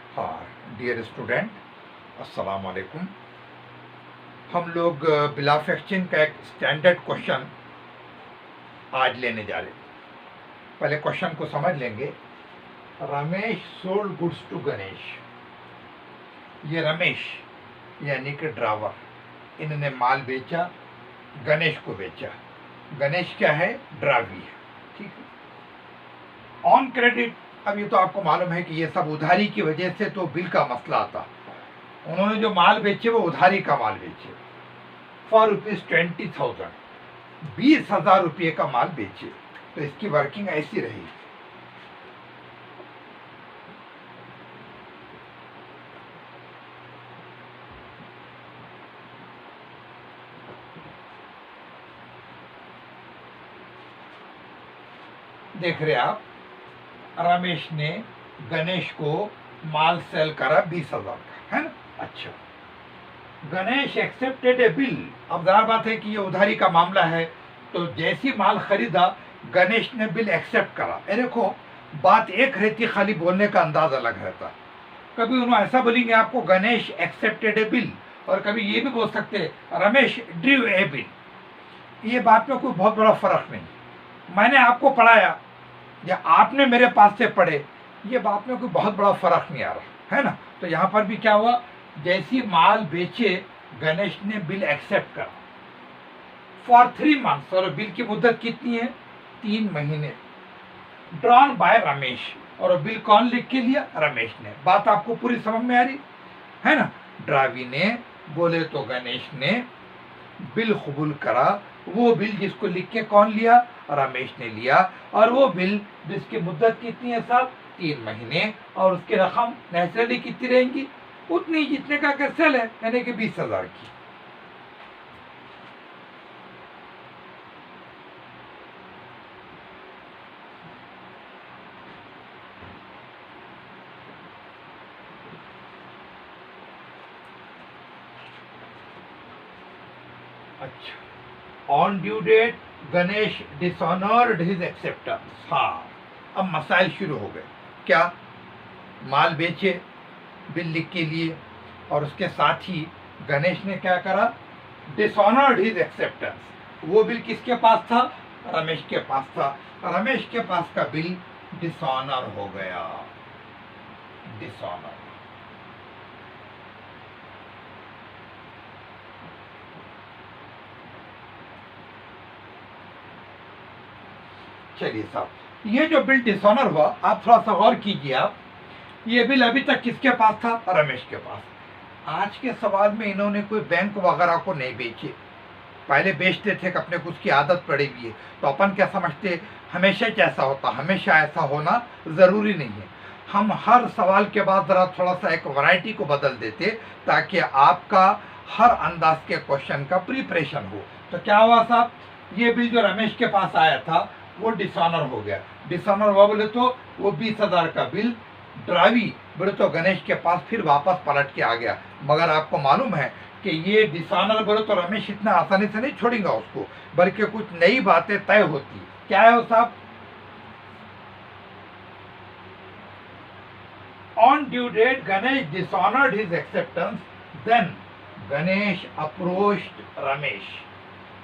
हाँ dear student, अस्सलाम वालेकुम। हम लोग बिल ऑफ एक्सचेंज का एक स्टैंडर्ड क्वेश्चन आज लेने जा रहे हैं। पहले क्वेश्चन को समझ लेंगे। Ramesh sold goods to Ganesh. ये रमेश यानी कि ड्राइवर, इन्होंने माल बेचा, गणेश को बेचा। गणेश क्या है? ड्राइवी है, ठीक है। ऑन क्रेडिट, अब ये तो आपको मालूम है कि ये सब उधारी की वजह से तो बिल का मसला आता। उन्होंने जो माल बेचे वो उधारी का माल बेचे फॉर ₹20,000, 20,000 रुपये का माल बेचे। तो इसकी वर्किंग ऐसी रही। देख रहे आप, रमेश ने गणेश को माल सेल करा 20,000 का, है ना। अच्छा, गणेश एक्सेप्टेड ए बिल। अब जरा बात है कि ये उधारी का मामला है, तो जैसी माल खरीदा गणेश ने बिल एक्सेप्ट करा। देखो, बात एक रहती, खाली बोलने का अंदाज अलग रहता। कभी उन्होंने ऐसा बोलेंगे आपको गणेश एक्सेप्टेड ए बिल, और कभी ये भी बोल सकते रमेश ड्रीव ए बिल। ये बात में कोई बहुत बड़ा फर्क नहीं। मैंने आपको पढ़ाया या आपने मेरे पास से पढ़े, ये बात में कोई बहुत बड़ा फर्क नहीं आ रहा है ना। तो यहाँ पर भी क्या हुआ, जैसी माल बेचे गणेश ने बिल एक्सेप्ट करा फॉर 3 मंथ्स, और बिल की मुद्दत कितनी है? 3 महीने। ड्रॉन बाय रमेश, और बिल कौन लिख के लिया? रमेश ने। बात आपको पूरी समझ में आ रही है ना। ड्रावी ने बोले तो गणेश ने बिल कबूल करा। वो बिल जिसको लिख के कौन लिया? रमेश ने लिया। और वो बिल जिसकी मुद्दत कितनी है साहब? 3 महीने। और उसकी रकम नेचुरली कितनी रहेंगी? उतनी जितने का सेल है, यानी कि 20,000 की। अच्छा, on due date Ganesh dishonoured his acceptance. हाँ, अब मसाइल शुरू हो गए। क्या? माल बेचे, बिल लिख के लिए, और उसके साथ ही गणेश ने क्या करा? Dishonoured his acceptance. वो बिल किसके पास था? रमेश के पास था। रमेश के पास का बिल डिसऑनर हो गया। डिसऑनर। चलिए साहब, ये जो बिल डिसऑनर हुआ, आप थोड़ा सा गौर कीजिए। आप, ये बिल अभी तक किसके पास था? रमेश के पास। आज के सवाल में इन्होंने कोई बैंक वगैरह को नहीं बेचे। पहले बेचते थे कि अपने को उसकी आदत पड़ी हुई है, तो अपन क्या समझते, हमेशा कैसा होता? हमेशा ऐसा होना जरूरी नहीं है। हम हर सवाल के बाद जरा थोड़ा सा एक वैरायटी को बदल देते, ताकि आपका हर अंदाज के क्वेश्चन का प्रिपरेशन हो। तो क्या हुआ साहब, ये बिल जो रमेश के पास आया था वो डिसऑनर हो गया। डिसऑनर हुआ बोले तो वो 20,000 का बिल ड्रावी बोले तो गणेश के पास फिर वापस पलट के आ गया। मगर आपको मालूम है कि ये डिसऑनर बोले तो रमेश इतना आसानी से नहीं छोड़ेगा उसको, बल्कि कुछ नई बातें तय होती। क्या है वो साहब? On due date Ganesh dishonoured his acceptance, then Ganesh approached Ramesh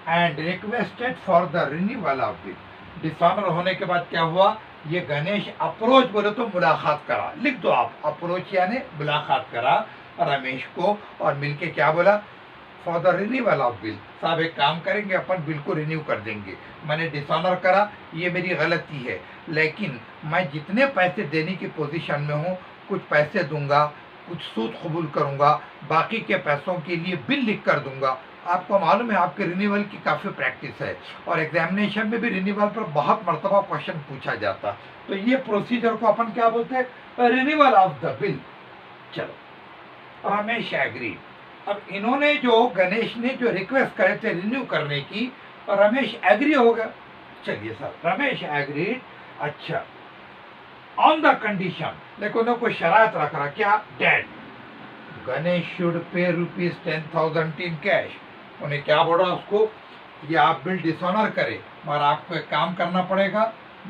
and requested for the renewal of bill. Dishonour होने के बाद क्या हुआ, ये गणेश अप्रोच बोले तो मुलाकात करा। लिख दो आप, अप्रोच यानी मुलाकात करा रमेश को, और मिलके क्या बोला? For the renewal of bill. साहब एक काम करेंगे, अपन बिल को रिन्यू कर देंगे। मैंने डिसऑनर करा, ये मेरी गलती है, लेकिन मैं जितने पैसे देने की पोजीशन में हूँ, कुछ पैसे दूंगा, कुछ सूद कबूल करूंगा, बाकी के पैसों के लिए बिल लिख कर दूंगा। आपको मालूम है आपके रिन्यूअल की काफ़ी प्रैक्टिस है, और एग्जामिनेशन में भी रिन्यूअल पर बहुत मरतबा क्वेश्चन पूछा जाता। तो ये प्रोसीजर को अपन क्या बोलते हैं? Renewal of the bill. चलो, रमेश एग्री। अब इन्होंने जो गणेश ने जो रिक्वेस्ट करे थे रिन्यू करने की, रमेश एग्री हो गया। चलिए सर, रमेश एग्री। अच्छा, ऑन द कंडीशन, देखो ना कोई शरात रख रहा। क्या? Date Ganesh should pay ₹10,000 in cash. उन्हें क्या बोल रहा उसको, ये आप बिल डिसऑनर करें, मगर आपको एक काम करना पड़ेगा,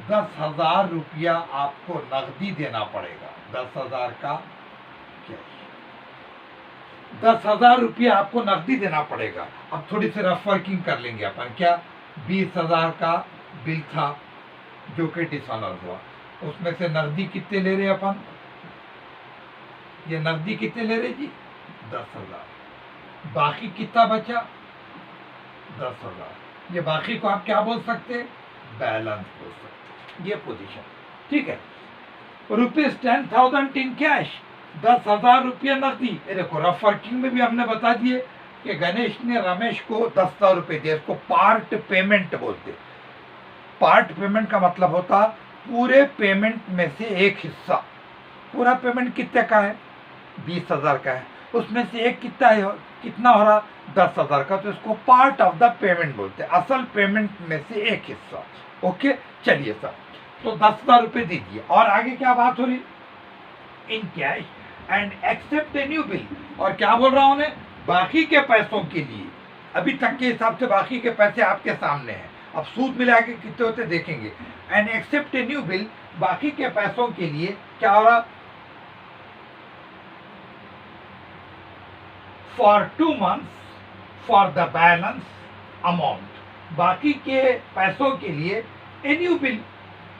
10,000 रुपया आपको नकदी देना पड़ेगा। 10,000 का कैश। 10,000 रुपये आपको नकदी देना पड़ेगा। अब थोड़ी सी रफ वर्किंग कर लेंगे अपन। क्या 20,000 का बिल था जो कि डिसऑनर हुआ, उसमें से नकदी कितने ले रहे अपन? ये नकदी कितने ले रहे जी? 10,000। बाकी कितना बचा? 10,000। ये बाकी को आप क्या बोल सकते? बैलेंस बोल सकते। ये पोजीशन ठीक है। ₹10,000 इन कैश, 10,000 रुपये नकदी। ये देखो रफ वर्किंग में भी हमने बता दिए कि गणेश ने रमेश को 10,000 रुपये दिए। इसको पार्ट पेमेंट बोलते। पार्ट पेमेंट का मतलब होता पूरे पेमेंट में से एक हिस्सा। पूरा पेमेंट कितने का है? 20,000 का है, उसमें से एक कितना है, कितना हो रहा? 10,000 का। तो इसको पार्ट ऑफ द पेमेंट बोलते हैं, असल पेमेंट में से एक हिस्सा। ओके चलिए सर, तो 10,000 रुपये दीजिए। और आगे क्या बात हो रही? In cash and accept a new bill. और क्या बोल रहा हूं मैं? बाकी के पैसों के लिए, अभी तक के हिसाब से बाकी के पैसे आपके सामने हैं, अब सूद मिला के कितने होते देखेंगे। And accept a new bill, बाकी के पैसों के लिए क्या हो रहा? For 2 months for the balance amount. बाकी के पैसों के लिए ए न्यू बिल,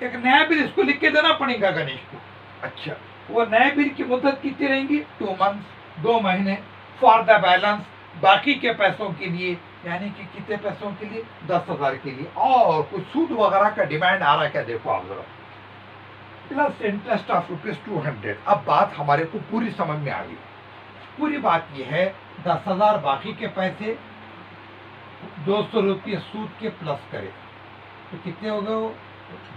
एक नया बिल इसको लिख के देना पड़ेगा गणेश को। अच्छा, वो नए बिल की मुद्दत कितनी रहेंगी? 2 months, 2 महीने। फॉर द बैलेंस, बाकी के पैसों के लिए, यानी कि कितने पैसों के लिए? 10,000 के लिए। और कुछ सूद वगैरह का डिमांड आ रहा क्या देखो आप जरा। Plus interest of ₹200। अब बात हमारे को पूरी समझ में आ गई। पूरी बात यह है 10,000 बाकी के पैसे, 200 रुपये सूद के प्लस करे तो कितने हो गए? वो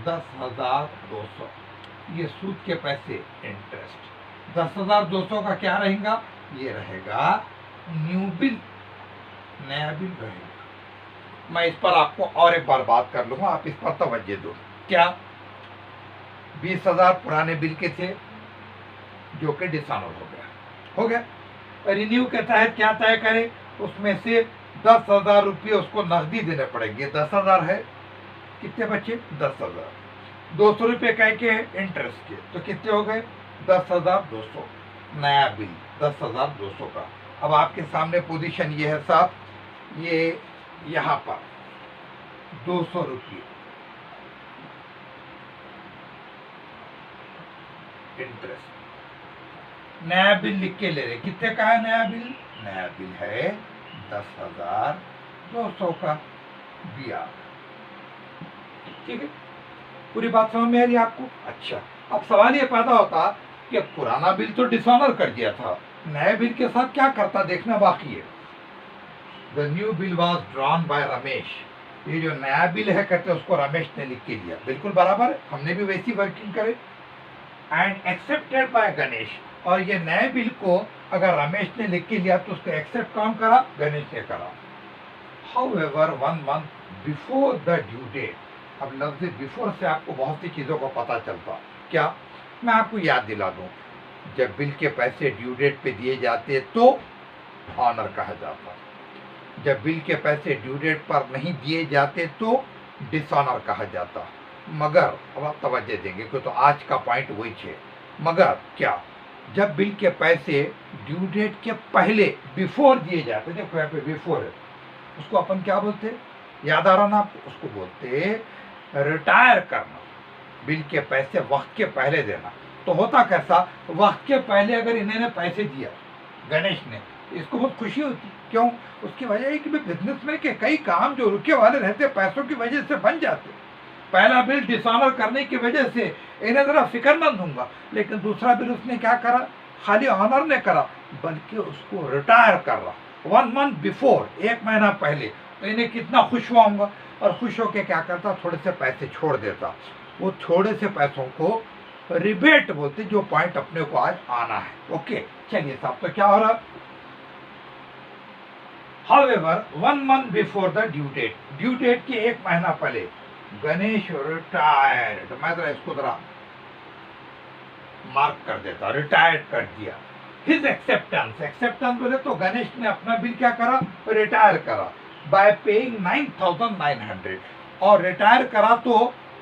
10,200। ये सूद के पैसे इंटरेस्ट। 10,200 का क्या रहेगा? ये रहेगा न्यू बिल, नया बिल रहेगा। मैं इस पर आपको और एक बार बात कर लूंगा, आप इस पर तवज्जो दो। क्या 20,000 पुराने बिल के थे जो कि डिसऑनर हो गया। रिन्यू के तहत क्या तय करे? उसमें से 10,000 रुपये उसको नकदी देने पड़ेंगे। 10,000 है, कितने बचे? 10,000। 200 रुपये कह के इंटरेस्ट के, तो कितने हो गए? 10,200। नया बिल 10,200 का। अब आपके सामने पोजीशन ये है साहब, ये यहाँ पर 200 रुपये इंटरेस्ट। नया बिल लिख के ले रहे, कितने का है नया बिल? नया बिल है 10,200 का ब्याज। ठीक है, पूरी बात समझ में आ रही है आपको? अच्छा, अब सवाल ये पैदा होता कि पुराना बिल तो डिसऑनर कर दिया था, नए बिल के साथ क्या करता देखना बाकी है। The new bill was drawn by Ramesh. ये जो नया बिल है कहते उसको रमेश ने लिख के दिया, बिल्कुल बराबर है, हमने भी वैसी वर्किंग करे। And accepted by Ganesh. और ये नए बिल को अगर रमेश ने लिख के लिया तो उसको एक्सेप्ट कौन करा? गणेश ने करा। However 1 month before the due date. अब लफ्ज़ बिफोर से आपको बहुत सी चीज़ों का पता चलता। क्या? मैं आपको याद दिला दूं, जब बिल के पैसे ड्यू डेट पे दिए जाते तो ऑनर कहा जाता, जब बिल के पैसे ड्यू डेट पर नहीं दिए जाते तो डिसऑनर कहा जाता। मगर अब आप तवज्जो देंगे कि तो आज का पॉइंट वही है। मगर क्या, जब बिल के पैसे ड्यू डेट के पहले बिफोर दिए जाते, देखो यहाँ पे बिफोर है, उसको अपन क्या बोलते? याद आ रहा ना आपको? उसको बोलते रिटायर करना। बिल के पैसे वक्त के पहले देना। तो होता कैसा, वक्त के पहले अगर इन्होंने पैसे दिया गणेश ने, इसको बहुत खुशी होती। क्यों? उसकी वजह है कि बिजनेसमैन के कई काम जो रुके वाले रहते पैसों की वजह से बन जाते। पहला बिल डिसऑनर करने की वजह से इन्हें जरा फिक्रमंद होगा, लेकिन दूसरा बिल उसने क्या करा? खाली ऑनर ने करा, बल्कि उसको रिटायर कर रहा 1 month बिफोर, 1 महीना पहले। तो इन्हें कितना खुश हुआ होगा, और खुश होकर क्या करता? थोड़े से पैसे छोड़ देता। वो थोड़े से पैसों को रिबेट बोलते, जो पॉइंट अपने को आज आना है। ओके चलिए साहब, तो क्या हो रहा? However 1 month before the due date, due date के 1 महीना पहले गणेश रिटायर्ड। मैं जरा इसको जरा मार्क कर देता, रिटायर्ड कर दिया। हिज एक्सेप्टेंस, एक्सेप्टेंस बोले तो गणेश ने अपना बिल क्या करा? रिटायर करा बाय पेइंग 9,900। और रिटायर करा तो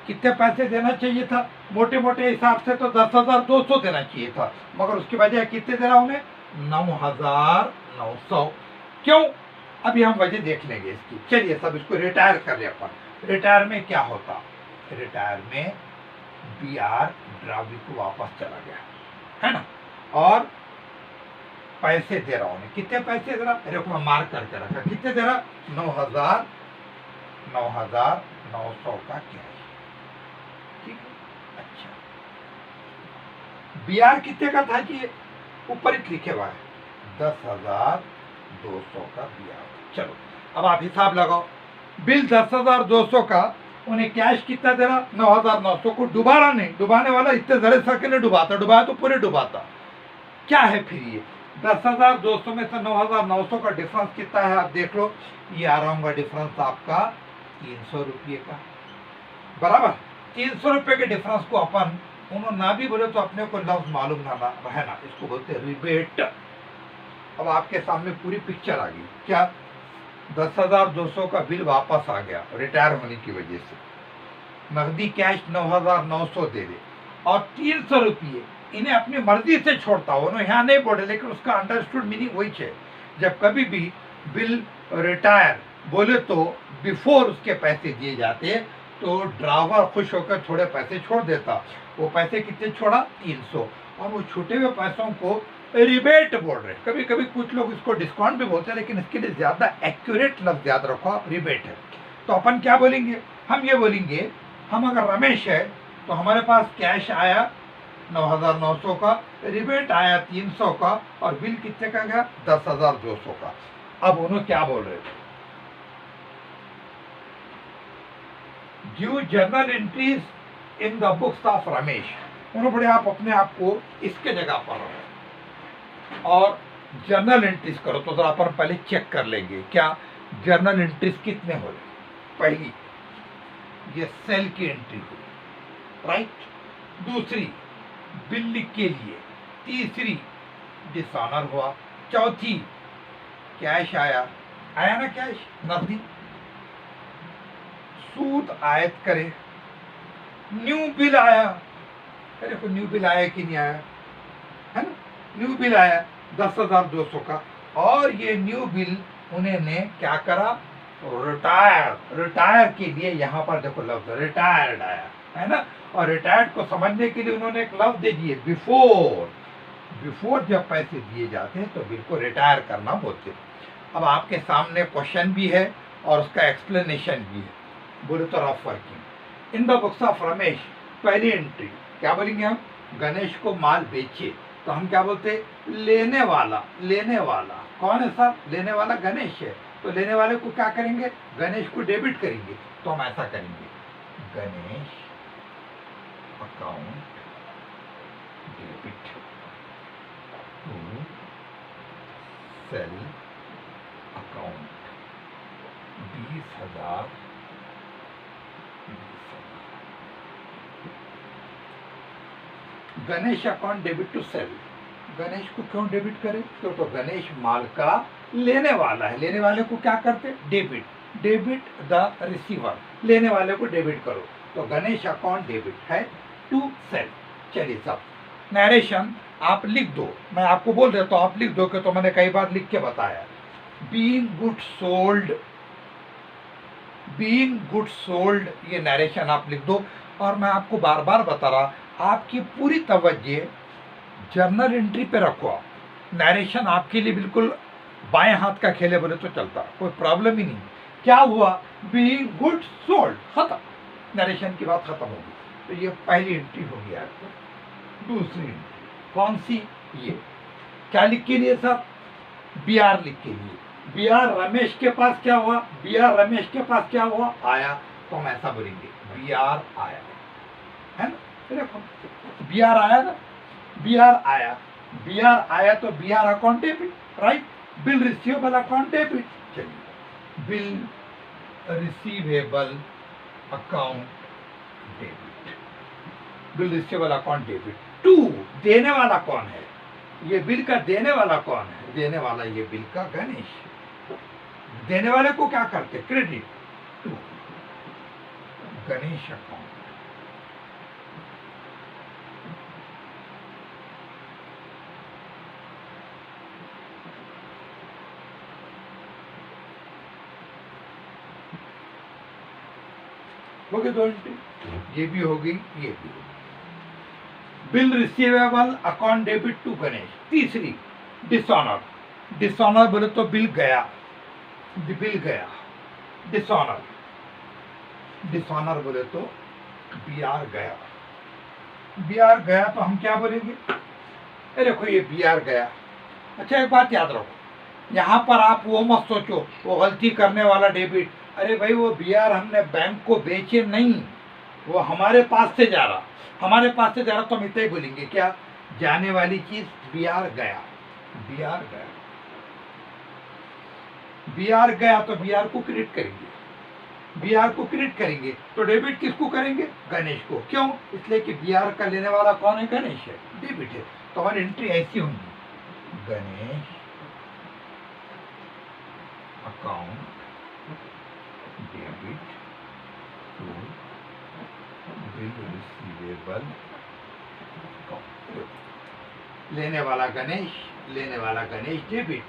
कितने पैसे देना चाहिए था? मोटे मोटे हिसाब से तो 10,200 देना चाहिए था, मगर उसके बजाय कितने दे रहा हूं मैं? 9,900। क्यों? अभी हम वजह देख लेंगे इसकी। चलिए सब इसको रिटायर कर ले अपन। रिटायर में क्या होता? रिटायर में BR ड्रावी को वापस चला गया, है ना, और पैसे दे रहा हूं। कितने पैसे दे रहा? देखो मैं मार्क करके रखा। कितने दे रहा? 9,900 का कैश। ठीक है, अच्छा। BR कितने का था जी? ऊपर ही लिखे हुआ है 10,200 का BR। चलो अब आप हिसाब लगाओ। बिल 10,200 का, उन्हें कैश कितना दे रहा? 9,900 को। डुबा रहा नहीं, डुबाने वाला इतने जरे सा के लिए डुबाता, डुबाया तो पूरे डुबाता। क्या है फिर ये? 10,200 में से 9,900 का डिफरेंस कितना है आप देख लो। ये आ रहा होगा डिफरेंस आपका 300 रुपये का, बराबर। 300 रुपये के डिफरेंस को अपन, उन्होंने ना भी बोले तो अपने को लफ्ज मालूम ना रहना, इसको बोलते हैं रिबेट। अब आपके सामने पूरी पिक्चर आ गई। क्या? 10,200 का बिल वापस आ गया रिटायर होने की वजह से। नकदी कैश 9,900 दे दे, और 300 रुपये इन्हें अपनी मर्जी से छोड़ता हो। उन्होंने यहाँ नहीं बोले, लेकिन उसका अंडरस्टूड मीनिंग वही है। जब कभी भी बिल रिटायर बोले तो बिफोर उसके पैसे दिए जाते, तो ड्राइवर खुश होकर थोड़े पैसे छोड़ देता। वो पैसे कितने छोड़ा? 300। और वो छूटे हुए पैसों को रिबेट बोल रहे। कभी कभी कुछ लोग इसको डिस्काउंट भी बोलते हैं, लेकिन इसके लिए ज्यादा एक्यूरेट लफ्ज याद रखो आप, रिबेट है। तो अपन क्या बोलेंगे? हम ये बोलेंगे, हम अगर रमेश है तो हमारे पास कैश आया 9,900 का, रिबेट आया 300 का, और बिल कितने का गया? 10,200 का। अब उन्होंने क्या बोल रहे थे? Give journal entries in the books of Ramesh. उन्होंने बोले आप अपने आप को इसके जगह पर रखो और जर्नल एंट्रीज करो। तो जरा अपन पहले चेक कर लेंगे क्या जर्नल एंट्रीज कितने हो रहे। पहली, ये सेल की एंट्री हुई, राइट। दूसरी, बिल के लिए। तीसरी, डिसऑनर हुआ। चौथी, कैश आया, आया ना कैश, नकदी। सूद आयत करे, न्यू बिल आया। अरे को न्यू बिल आया कि नहीं आया, है ना? न्यू बिल आया 10,200 का, और ये न्यू बिल उन्होंने क्या करा? रिटायर के लिए यहाँ पर देखो लफ्ज रिटायर्ड आया, है ना। और रिटायर्ड को समझने के लिए उन्होंने एक लफ्ज दे दिए, बिफोर। बिफोर जब पैसे दिए जाते हैं तो बिल को रिटायर करना बोलते हैं। अब आपके सामने क्वेश्चन भी है और उसका एक्सप्लेनेशन भी है। बोले तो rough working in the books of Ramesh. पहली एंट्री क्या बोलेंगे हम? गणेश को माल बेचे, तो हम क्या बोलते? लेने वाला। लेने वाला कौन है साहब? लेने वाला गणेश है। तो लेने वाले को क्या करेंगे? गणेश को डेबिट करेंगे। तो हम ऐसा करेंगे, Ganesh account debit to sale account 20,000। Ganesh account debit to sale. Ganesh को क्यों डेबिट करें? तो गणेश माल का लेने वाला है। लेने वाले को क्या करते? डेबिट। डेबिट द रिसीवर, लेने वाले को डेबिट करो। तो गणेश अकाउंट डेबिट है टू सेल। चलिए सब नरेशन आप लिख दो, मैं आपको बोल देता हूँ आप लिख दो कि तो मैंने कई बार लिख के बताया। Being good sold, being good sold, ये नरेशन आप लिख दो। और मैं आपको बार बार बता रहा, आपकी पूरी तवज्जो जर्नल एंट्री पे रखो। आप नरेशन आपके लिए बिल्कुल बाएं हाथ का खेले बोले तो चलता, कोई प्रॉब्लम ही नहीं। क्या हुआ? बीइंग गुड सोल्ड, खत्म, नरेशन की बात खत्म होगी। तो ये पहली एंट्री होगी आपको। दूसरी एंट्री कौन सी? ये क्या लिख के लिए सर? BR लिख के लिए। BR रमेश के पास क्या हुआ? BR रमेश के पास क्या हुआ? आया। तो हम ऐसा बोलेंगे, BR आया, है ना। देखो BR आया ना, BR आया। BR आया तो BR account debit, right. Bill receivable account debit. चलिए, bill receivable account debit, bill receivable account debit to. देने वाला कौन है? ये बिल का देने वाला कौन है? देने वाला ये बिल का गणेश। देने वाले को क्या करते? क्रेडिट टू गणेश अकाउंट हो गए 2 एंट्री, ये भी होगी, ये भी होगी। Bill receivable account debit to Ganesh. तीसरी डिसऑनर, डिसऑनर बोले तो बिल गया, बिल गया, डिसऑनर, डिसऑनर बोले तो बीआर गया, बीआर गया तो हम क्या बोलेंगे, अरे देखो ये बीआर गया। अच्छा एक बात याद रखो, यहाँ पर आप वो मत सोचो वो गलती करने वाला डेबिट, अरे भाई वो बीआर हमने बैंक को बेचे नहीं, वो हमारे पास से जा रहा, हमारे पास से जा रहा तो हम इतना ही बोलेंगे क्या, जाने वाली चीज बीआर गया, बीआर गया, बीआर गया तो बीआर को क्रेडिट करेंगे, बीआर को क्रेडिट करेंगे तो डेबिट किसको करेंगे, गणेश को। क्यों, इसलिए कि बीआर का लेने वाला कौन है, गणेश है, डेबिट है। तो हमारी एंट्री ऐसी होंगी, Ganesh account debit to bill receivable, लेने वाला गणेश, लेने वाला Ganesh, debit,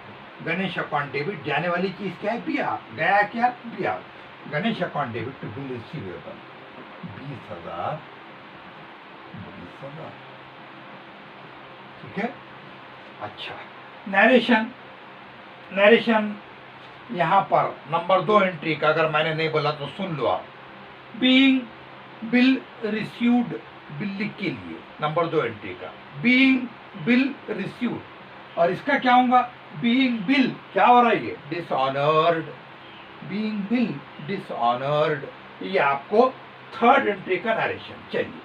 Ganesh account debit, जाने वाली चीज क्या है, बीआर, गया क्या, BR, Ganesh account debit to bill receivable 20,000, 20,000, ठीक है। अच्छा नरेशन, नरेशन यहाँ पर नंबर 2 एंट्री का अगर मैंने नहीं बोला तो सुन लो आप, बीइंग बिल रिसीव्ड, बिल लिख के लिए नंबर 2 एंट्री का बीइंग बिल रिसीव्ड, और इसका क्या होगा, बीइंग बिल क्या हो रहा है, ये डिसऑनर्ड, बीइंग बिल डिसऑनर्ड, ये आपको 3rd एंट्री का नरेशन। चलिए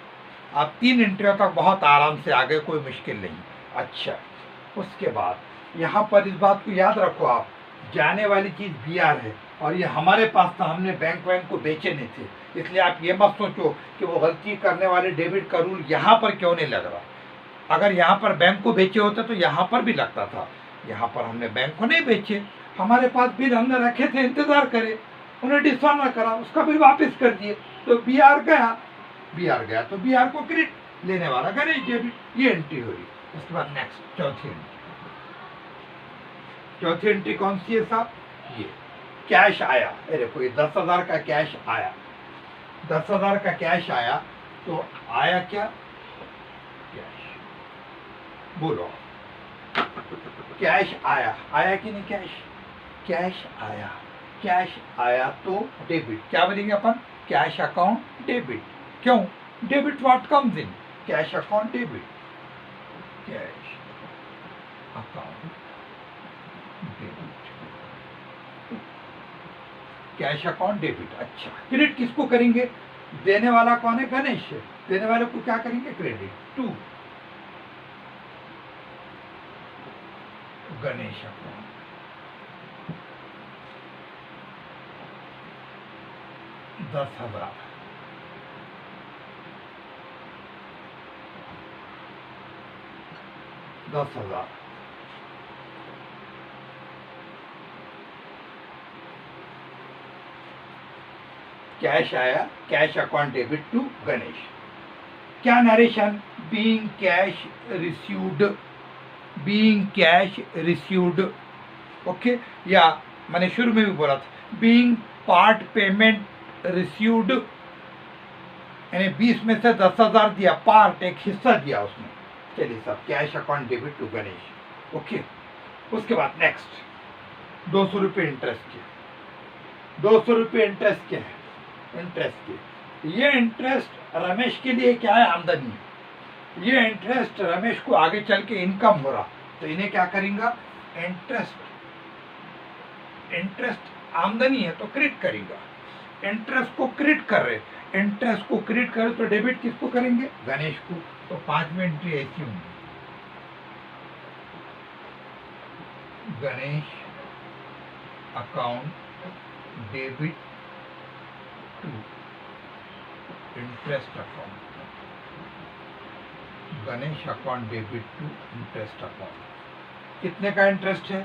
आप 3 एंट्रियों तक बहुत आराम से आ गए, कोई मुश्किल नहीं। अच्छा उसके बाद यहाँ पर इस बात को याद रखो आप, जाने वाली चीज बीआर है और ये हमारे पास था, हमने बैंक वैंक को बेचे नहीं थे, इसलिए आप ये मत सोचो कि वो गलती करने वाले डेबिट का रूल यहाँ पर क्यों नहीं लग रहा। अगर यहाँ पर बैंक को बेचे होते तो यहाँ पर भी लगता था, यहाँ पर हमने बैंक को नहीं बेचे, हमारे पास बिल हमने रखे थे, इंतजार करे, उन्हें डिसऑनर करा, उसका बिल वापस कर दिए, तो बीआर गया, बीआर गया तो बीआर को क्रेडिट, लेने वाला गणेश डेबिट, ये एंट्री हो रही। उसके बाद नेक्स्ट चौथी एंट्री, चौथी एंट्री कौन सी है साहब, ये कैश आया, अरे कोई 10,000 का कैश आया, 10,000 का कैश आया, तो आया क्या, कैश, बोलो कैश आया, आया कि नहीं कैश, कैश आया, कैश आया तो डेबिट, क्या बोलेंगे अपन, कैश अकाउंट डेबिट, क्यों, debit what comes in, cash account debit, cash account debit, cash account debit. अच्छा क्रेडिट किसको करेंगे, देने वाला कौन है, गणेश है, देने वाले को क्या करेंगे, credit to Ganesh account, 10,000, 10,000, cash आया, cash account debit to Ganesh. क्या narration, being cash received, being cash received, okay, या मैंने शुरू में भी बोला था बीइंग पार्ट पेमेंट रिसीव्ड, यानी 20 में से 10,000 दिया, पार्ट एक हिस्सा दिया उसने। चलिए सब cash account debit to Ganesh, okay. उसके बाद नेक्स्ट 200 रुपये इंटरेस्ट के, 200 रुपये इंटरेस्ट के है, इंटरेस्ट के, ये इंटरेस्ट रमेश के लिए क्या है, आमदनी है, ये इंटरेस्ट रमेश को आगे चल के इनकम हो रहा, तो इन्हें क्या करेंगे, इंटरेस्ट, इंटरेस्ट आमदनी है तो क्रेडिट करेंगे, इंटरेस्ट को क्रेडिट कर रहे, इंटरेस्ट को क्रेडिट करे तो डेबिट किसको करेंगे, गणेश को। तो 5वीं एंट्री ऐसी होंगी, Ganesh account debit to interest account, Ganesh account debit to interest account. कितने का इंटरेस्ट है,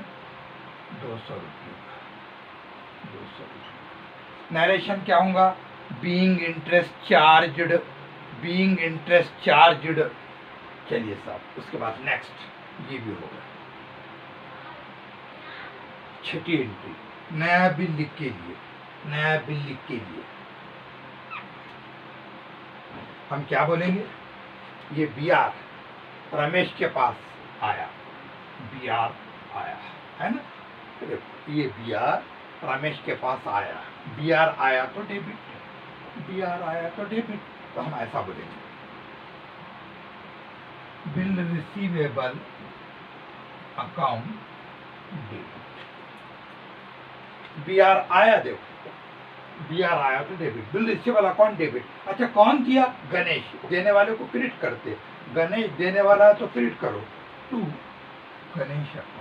200 रुपये का, 200 रुपये। नरेशन क्या होगा, being interest charged, being interest charged. चलिए साहब उसके बाद नेक्स्ट ये भी होगा, 6ठी एंट्री, नया बिल लिख के लिए, नया बिल लिख के लिए, हम क्या बोलेंगे, ये बी आर रमेश के पास आया, बी आर आया, है ना। देखो ये बी आर रमेश के पास आया, बी आर आया तो डेबिट, बी आर आया तो डेबिट, तो हम ऐसा बोलेंगे bill receivable account debit. B R आया, देखो बी आर आया तो debit, bill receivable account debit. अच्छा कौन किया, गणेश, देने वाले को क्रेडिट करते, गणेश देने वाला है तो क्रेडिट करो, टू गणेश अकाउंट।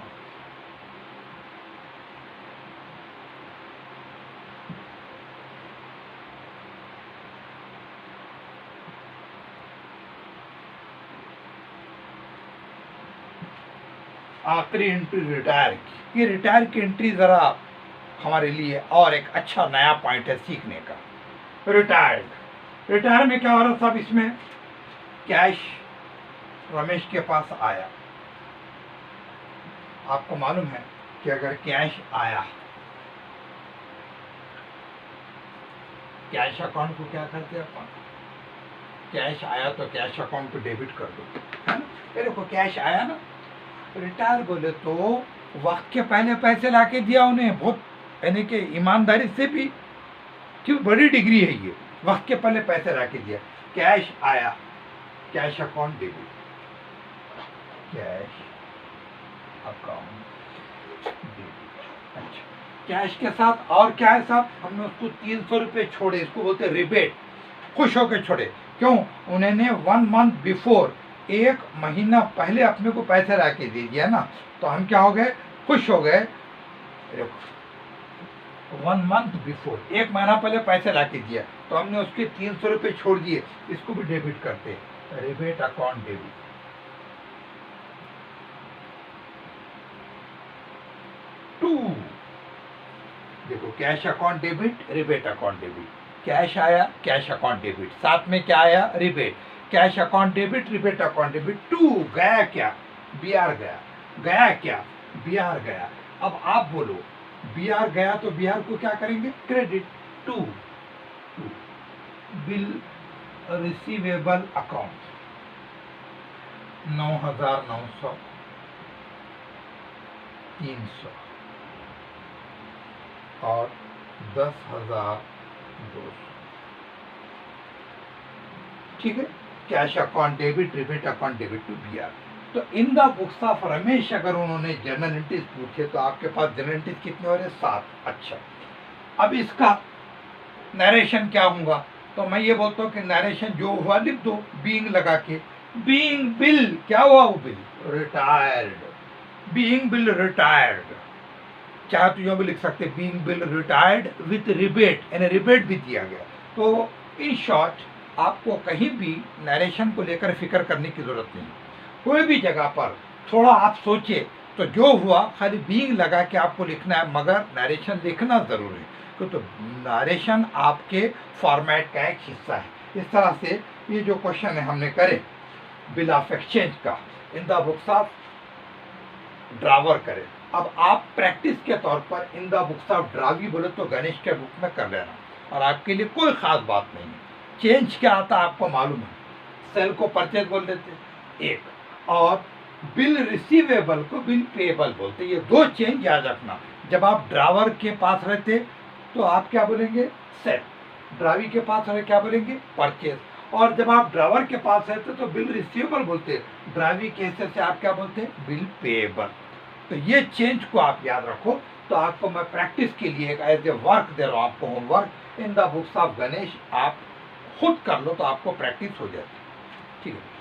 आखिरी एंट्री रिटायर की, ये रिटायर की एंट्री जरा हमारे लिए और एक अच्छा नया पॉइंट है सीखने का। रिटायर्ड, रिटायर में क्या हो रहा था, इसमें कैश रमेश के पास आया। आपको मालूम है कि अगर कैश आया, कैश अकाउंट को क्या करते हैं अपन, कैश आया तो कैश अकाउंट को डेबिट कर दो, है ना। ये देखो कैश आया ना, रिटायर बोले तो वक्त के पहले पैसे लाके दिया उन्हें, बहुत यानी कि ईमानदारी से भी, क्यों बड़ी डिग्री है ये, वक्त के पहले पैसे लाके दिया। कैश आया, cash account debit, cash account debit. अच्छा कैश के साथ और क्या है साहब, हमने उसको 300 रुपये छोड़े, इसको बोलते हैं रिबेट, खुश होकर छोड़े। क्यों, उन्होंने 1 मंथ बिफोर, 1 महीना पहले अपने को पैसे ला के दे दिया ना, तो हम क्या हो गए, खुश हो गए। 1 मंथ बिफोर, 1 महीना पहले पैसे ला के दिया, तो हमने उसके 300 रुपये छोड़ दिए, इसको भी डेबिट करते हैं, रिबेट अकाउंट डेबिट। टू, देखो cash account debit, rebate account debit, cash आया, कैश अकाउंट डेबिट, साथ में क्या आया, rebate, cash account debit, rebate account debit. To, गया क्या, बी आर गया, गया क्या, बी आर गया। अब आप बोलो बी आर गया तो बी आर को क्या करेंगे, credit. To, bill receivable account 9,900, 300 और 10,200, ठीक है। Cash account debit, rebate account debit to B R. तो in the books of Ramesh अगर उन्होंने जर्नल एंट्रीज पूछे तो आपके पास जर्नल एंट्रीज कितने हो रहे, 7। अच्छा अब इसका नरेशन क्या होगा, तो मैं ये बोलता हूँ कि नरेशन जो हुआ लिख दो, बीइंग लगा के, बीइंग बिल, क्या हुआ वो bill, retired, being bill retired, चाहे तो यूँ भी लिख सकते being bill retired with rebate, यानी रिबेट भी दिया गया। तो इन शॉर्ट आपको कहीं भी नरेशन को लेकर फिक्र करने की जरूरत नहीं, कोई भी जगह पर थोड़ा आप सोचिए तो जो हुआ खाली बीइंग लगा के आपको लिखना है, मगर नरेशन लिखना जरूरी है, तो नरेशन आपके फॉर्मेट का एक हिस्सा है। इस तरह से ये जो क्वेश्चन है हमने करे बिल ऑफ एक्सचेंज का इन द बुक्स ऑफ ड्रावर करें। अब आप प्रैक्टिस के तौर पर इन द बुक्स ऑफ ड्रावी बोले तो गणेश के बुक में कर लेना, और आपके लिए कोई खास बात नहीं है। चेंज क्या आता है आपको मालूम है, सेल को परचेज बोल देते एक, और बिल रिसीवेबल को बिल पेएबल बोलते, ये 2 चेंज याद रखना। जब आप ड्रावर के पास रहते तो आप क्या बोलेंगे, सेल, ड्रावी के पास रहे क्या बोलेंगे, परचेज, और जब आप ड्रावर के पास रहते तो बिल रिसीवेबल बोलते, ड्रावी के हिस्से से आप क्या बोलते, बिल पेएबल। तो ये चेंज को आप याद रखो। तो आपको मैं प्रैक्टिस के लिए एक एज ए वर्क दे रहा हूँ, आपको homework in the books of Ganesh, आप खुद कर लो तो आपको प्रैक्टिस हो जाती है, ठीक है।